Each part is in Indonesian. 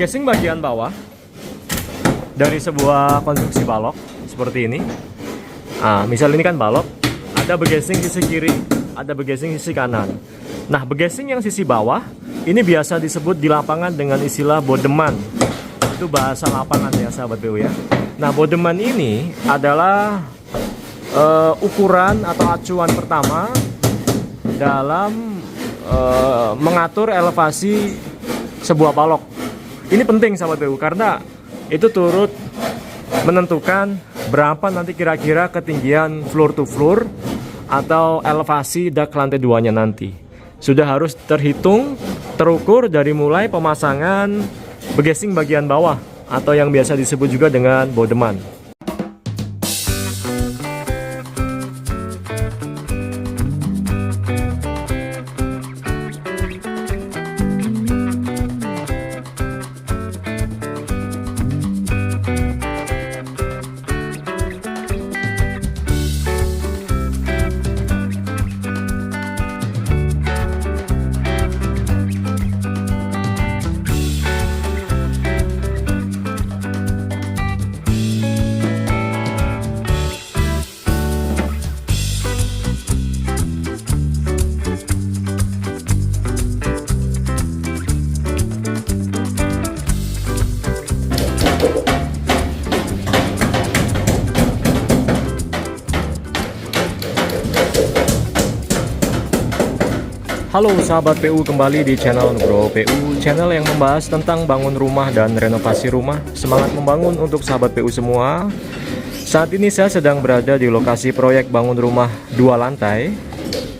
casing bagian bawah dari sebuah konstruksi balok seperti ini. Nah, misal ini kan balok, ada begesing sisi kiri, ada begesing sisi kanan. Nah, begesing yang sisi bawah ini biasa disebut di lapangan dengan istilah bodeman. Itu bahasa lapangan ya sahabat PU ya. Nah, bodeman ini adalah ukuran atau acuan pertama dalam mengatur elevasi sebuah balok. Ini penting sahabat PU karena itu turut menentukan berapa nanti kira-kira ketinggian floor to floor atau elevasi dak lantai 2-nya nanti. Sudah harus terhitung, terukur dari mulai pemasangan begesing bagian bawah atau yang biasa disebut juga dengan bodeman. Halo sahabat PU, kembali di channel Bro PU, channel yang membahas tentang bangun rumah dan renovasi rumah. Semangat membangun untuk sahabat PU semua. Saat ini saya sedang berada di lokasi proyek bangun rumah 2 lantai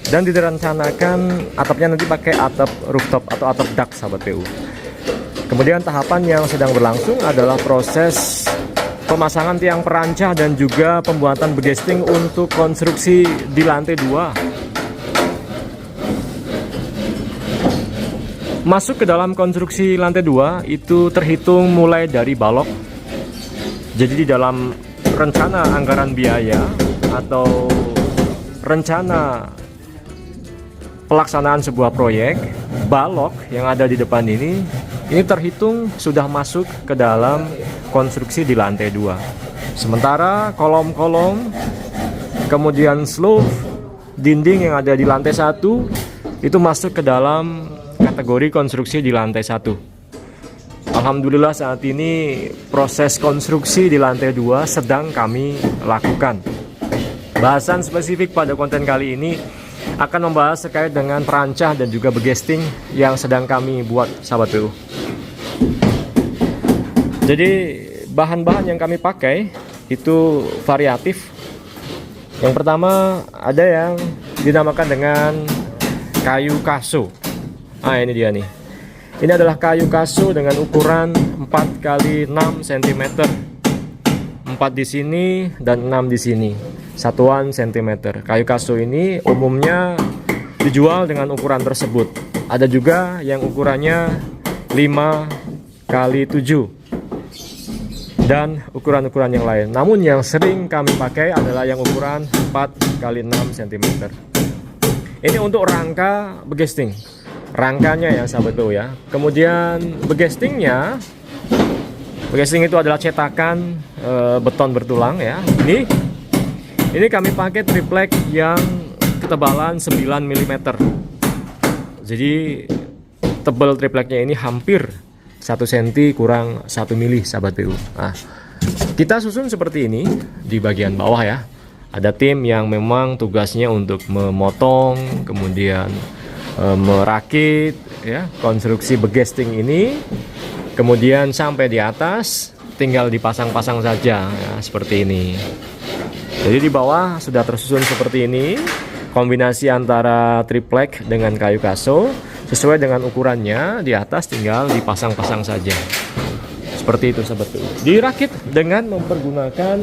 dan direncanakan atapnya nanti pakai atap rooftop atau atap dak sahabat PU. Kemudian tahapan yang sedang berlangsung adalah proses pemasangan tiang perancah dan juga pembuatan begesting untuk konstruksi di lantai 2. Masuk ke dalam konstruksi lantai 2 itu terhitung mulai dari balok. Jadi di dalam rencana anggaran biaya atau rencana pelaksanaan sebuah proyek, balok yang ada di depan ini terhitung sudah masuk ke dalam konstruksi di lantai 2. Sementara kolom-kolom, kemudian slope, dinding yang ada di lantai 1 itu masuk ke dalam kategori konstruksi di lantai 1. Alhamdulillah saat ini proses konstruksi di lantai 2 sedang kami lakukan. Bahasan spesifik pada konten kali ini akan membahas terkait dengan perancah dan juga begesting yang sedang kami buat sahabat PU. Jadi bahan-bahan yang kami pakai itu variatif. Yang pertama ada yang dinamakan dengan kayu kaso. Ah, ini dia nih. Ini adalah kayu kaso dengan ukuran 4 x 6 cm. 4 di sini dan 6 di sini. Satuan cm. Kayu kaso ini umumnya dijual dengan ukuran tersebut. Ada juga yang ukurannya 5 x 7 dan ukuran-ukuran yang lain. Namun yang sering kami pakai adalah yang ukuran 4 x 6 cm. Ini untuk rangka begesting. Rangkanya ya sahabat PU ya. Kemudian begesting itu adalah cetakan beton bertulang ya. Ini kami pakai triplek yang ketebalan 9 mm. Jadi tebal tripleknya ini hampir 1 cm kurang 1 mm sahabat PU. Nah, kita susun seperti ini di bagian bawah ya. Ada tim yang memang tugasnya untuk memotong, kemudian merakit ya konstruksi begesting ini, kemudian sampai di atas tinggal dipasang-pasang saja ya, seperti ini. Jadi di bawah sudah tersusun seperti ini, kombinasi antara triplek dengan kayu kaso sesuai dengan ukurannya. Di atas tinggal dipasang-pasang saja seperti itu sahabat PU. Dirakit dengan mempergunakan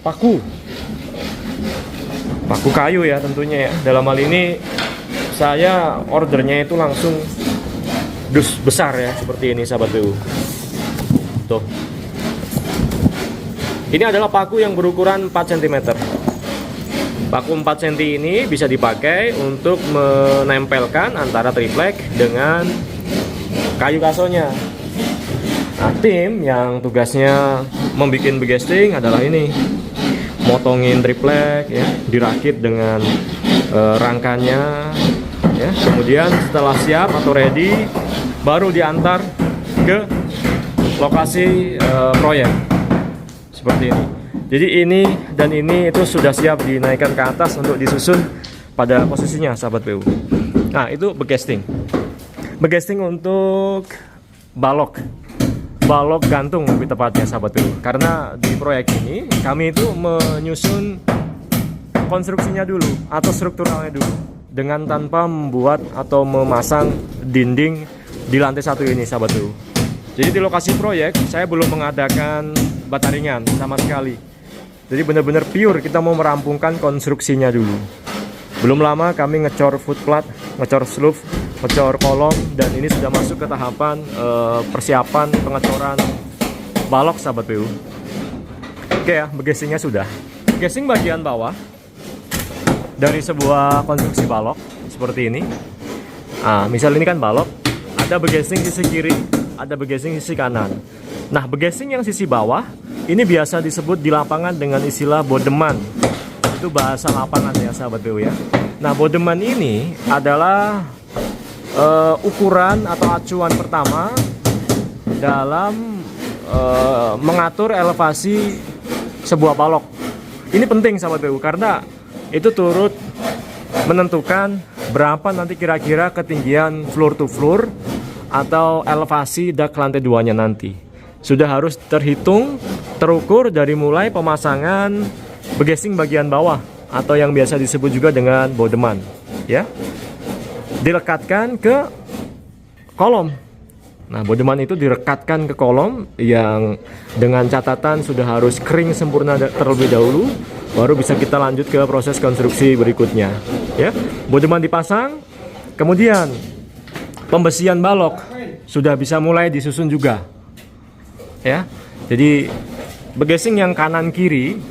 paku kayu ya tentunya ya. Dalam hal ini saya ordernya itu langsung dus besar ya, seperti ini sahabat PU. Tuh. Ini adalah paku yang berukuran 4 cm. Paku 4 cm ini bisa dipakai untuk menempelkan antara triplek dengan kayu kasonya. Nah, tim yang tugasnya membuat begesting adalah ini, motongin triplek ya, dirakit dengan rangkanya ya. Kemudian setelah siap atau ready, baru diantar ke lokasi proyek seperti ini. Jadi ini dan ini itu sudah siap dinaikkan ke atas untuk disusun pada posisinya, sahabat PU. Nah, itu begesting. Begesting untuk balok gantung lebih tepatnya, sahabat PU. Karena di proyek ini kami itu menyusun konstruksinya dulu atau strukturalnya dulu dengan tanpa membuat atau memasang dinding di lantai 1 ini, sahabat PU. Jadi di lokasi proyek saya belum mengadakan bata ringan sama sekali. Jadi benar-benar pure kita mau merampungkan konstruksinya dulu. Belum lama kami ngecor footplat, ngecor sloof, ngecor kolom, dan ini sudah masuk ke tahapan persiapan pengecoran balok, sahabat PU. Oke ya, begestingnya sudah. Begesting bagian bawah dari sebuah konstruksi balok seperti ini. Nah, misal ini kan balok, ada begesting sisi kiri, ada begesting sisi kanan. Nah, begesting yang sisi bawah ini biasa disebut di lapangan dengan istilah bodeman. Itu bahasa lapangan ya, sahabat PU ya. Nah, bodeman ini adalah ukuran atau acuan pertama dalam mengatur elevasi sebuah balok. Ini penting, sahabat PU, karena itu turut menentukan berapa nanti kira-kira ketinggian floor to floor atau elevasi dak lantai 2-nya nanti. Sudah harus terhitung, terukur dari mulai pemasangan begesting bagian bawah atau yang biasa disebut juga dengan bodeman ya. Dilekatkan ke kolom. Nah, bodeman itu direkatkan ke kolom yang dengan catatan sudah harus kering sempurna terlebih dahulu, baru bisa kita lanjut ke proses konstruksi berikutnya ya. Bodeman dipasang, kemudian pembesian balok sudah bisa mulai disusun juga ya. Jadi begesting yang kanan kiri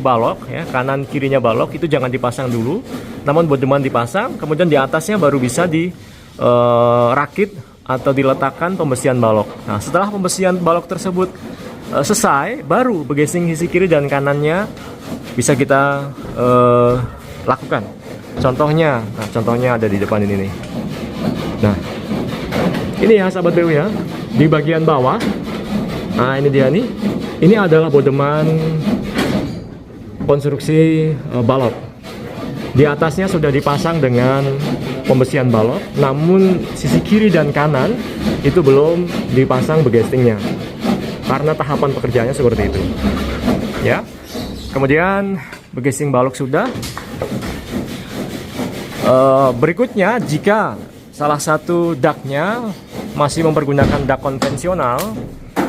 balok ya, kanan kirinya balok itu jangan dipasang dulu, namun bodeman dipasang, kemudian di atasnya baru bisa dirakit atau diletakkan pembesian balok. Nah, setelah pembesian balok tersebut selesai, baru begesting sisi kiri dan kanannya bisa kita lakukan. Contohnya ada di depan ini nih. Nah, ini ya, sahabat PU ya, di bagian bawah. Nah, ini dia nih. Ini adalah bodeman konstruksi balok. Di atasnya sudah dipasang dengan pembesian balok, namun sisi kiri dan kanan itu belum dipasang begestingnya. Karena tahapan pekerjaannya seperti itu. Ya. Kemudian begesting balok sudah. Berikutnya, jika salah satu daknya masih mempergunakan dak konvensional,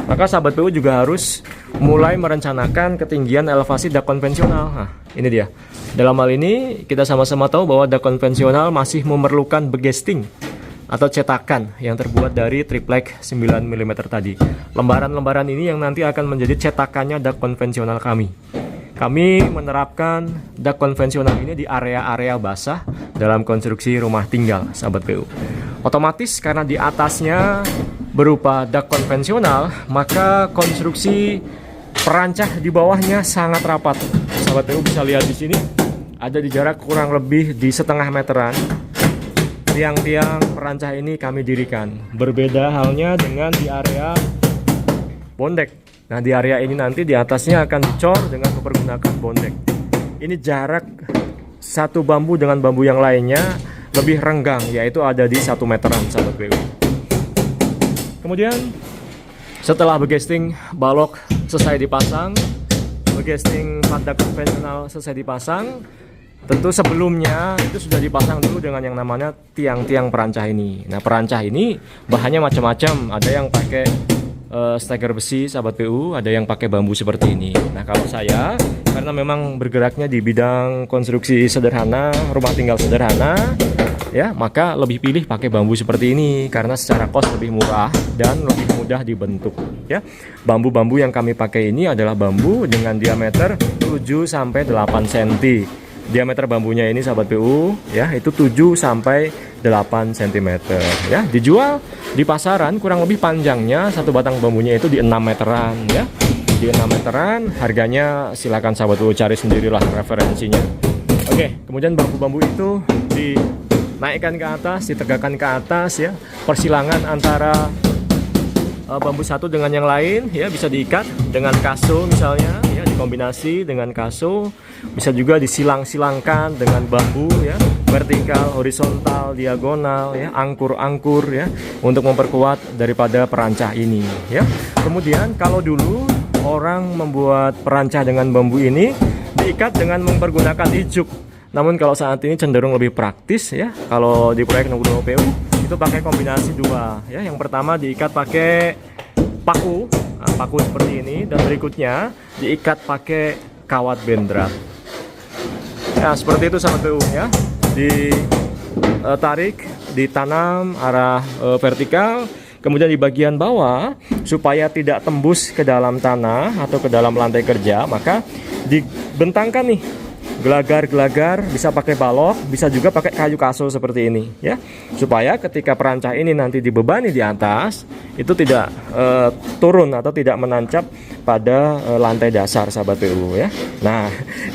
maka sahabat PU juga harus mulai merencanakan ketinggian elevasi dak konvensional. Nah, ini dia. Dalam hal ini kita sama-sama tahu bahwa dak konvensional masih memerlukan begesting atau cetakan yang terbuat dari triplek 9 mm tadi. Lembaran-lembaran ini yang nanti akan menjadi cetakannya dak konvensional kami. Kami menerapkan dak konvensional ini di area-area basah dalam konstruksi rumah tinggal, sahabat PU. Otomatis karena di atasnya berupa dak konvensional, maka konstruksi perancah di bawahnya sangat rapat. Sahabat PU bisa lihat di sini, ada di jarak kurang lebih di setengah meteran. Tiang-tiang perancah ini kami dirikan. Berbeda halnya dengan di area bondek. Nah, di area ini nanti di atasnya akan dicor dengan mempergunakan bondek. Ini jarak satu bambu dengan bambu yang lainnya lebih renggang, yaitu ada di 1 meteran, sahabat PU. Kemudian setelah begesting balok selesai dipasang, begesting pada konvensional selesai dipasang, tentu sebelumnya itu sudah dipasang dulu dengan yang namanya tiang-tiang perancah ini. Nah, perancah ini bahannya macam-macam, ada yang pakai steker besi, sahabat PU, ada yang pakai bambu seperti ini. Nah, kalau saya karena memang bergeraknya di bidang konstruksi sederhana, rumah tinggal sederhana ya, maka lebih pilih pakai bambu seperti ini karena secara cost lebih murah dan lebih mudah dibentuk ya. Bambu-bambu yang kami pakai ini adalah bambu dengan diameter 7 sampai 8 cm. Diameter bambunya ini, sahabat PU ya, itu 7 sampai 8 cm ya. Dijual di pasaran kurang lebih panjangnya satu batang bambunya itu di 6 meteran ya. Di 6 meteran, harganya silakan sahabat BU cari sendirilah referensinya. Oke, kemudian bambu-bambu itu dinaikkan ke atas, ditegakkan ke atas ya. Persilangan antara bambu satu dengan yang lain ya, bisa diikat dengan kaso misalnya ya, dikombinasi dengan kaso, bisa juga disilang-silangkan dengan bambu ya, vertikal, horizontal, diagonal ya, angkur-angkur ya, untuk memperkuat daripada perancah ini ya. Kemudian kalau dulu orang membuat perancah dengan bambu ini diikat dengan mempergunakan ijuk. Namun kalau saat ini cenderung lebih praktis ya. Kalau di proyek Nugroho PU itu pakai kombinasi dua ya. Yang pertama diikat pakai paku, nah, paku seperti ini, dan berikutnya diikat pakai kawat bendera. Ya seperti itu sahabat PU ya. Ditarik, ditanam arah vertikal. Kemudian di bagian bawah, supaya tidak tembus ke dalam tanah atau ke dalam lantai kerja, maka dibentangkan nih gelagar-gelagar, bisa pakai balok, bisa juga pakai kayu kaso seperti ini ya, supaya ketika perancah ini nanti dibebani di atas itu tidak turun atau tidak menancap pada lantai dasar sahabat PU ya. Nah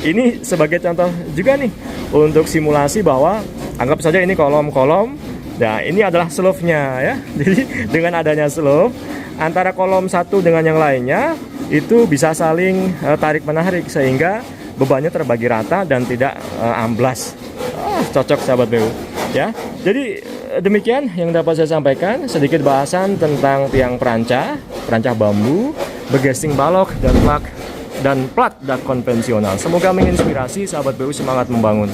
ini sebagai contoh juga nih untuk simulasi bahwa anggap saja ini kolom-kolom. Nah ini adalah slope-nya ya. Jadi dengan adanya slope antara kolom satu dengan yang lainnya itu bisa saling tarik menarik sehingga bebannya terbagi rata dan tidak amblas. Cocok sahabat BU ya. Jadi demikian yang dapat saya sampaikan, sedikit bahasan tentang tiang perancah bambu, bergesing balok dan plat dak konvensional. Semoga menginspirasi sahabat BU semangat membangun.